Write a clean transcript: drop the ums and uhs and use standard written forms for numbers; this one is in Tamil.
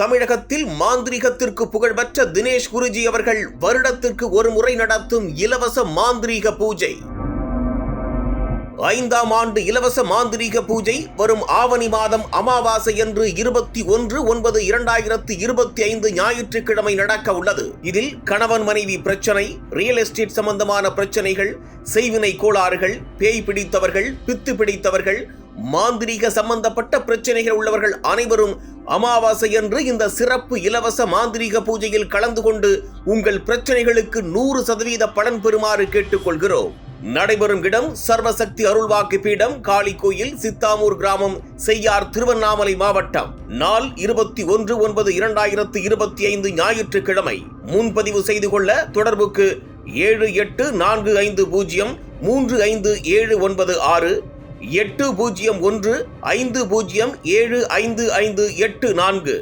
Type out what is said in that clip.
தமிழகத்தில் மாந்திரீகத்திற்கு புகழ்பெற்ற தினேஷ் குருஜி அவர்கள் வருடத்திற்கு ஒரு முறை நடத்தும் இலவச மாந்திரீக பூஜை. 5ஆம் ஆண்டு இலவச மாந்திரீக பூஜை வரும் ஆவணி மாதம் அமாவாசை என்று 21/9/2025 ஞாயிற்றுக்கிழமை நடக்க உள்ளது. இதில் கணவன் மனைவி பிரச்சனை, ரியல் எஸ்டேட் சம்பந்தமான பிரச்சனைகள், செய்வினை கோளாறுகள், பேய் பிடித்தவர்கள், பித்து பிடித்தவர்கள், மாந்திரீக சம்பந்தப்பட்ட பிரச்சனைகள் உள்ளவர்கள் அனைவரும் அமாவாசை என்று இந்த சிறப்பு இலவச மாந்திரீக பூஜையில் கலந்து கொண்டு உங்கள் பிரச்சனைகளுக்கு 100% பலன் பெறுமாறு கேட்டுக்கொள்கிறோம். நடைபெறும் இடம் சர்வசக்தி அருள்வாக்கு பீடம், காளி கோயில், சித்தாமூர் கிராமம், செய்யார், திருவண்ணாமலை மாவட்டம். நாள் 21/9/2025 ஞாயிற்றுக்கிழமை. முன்பதிவு செய்து கொள்ள தொடர்புக்கு 7845035796 801 50755584.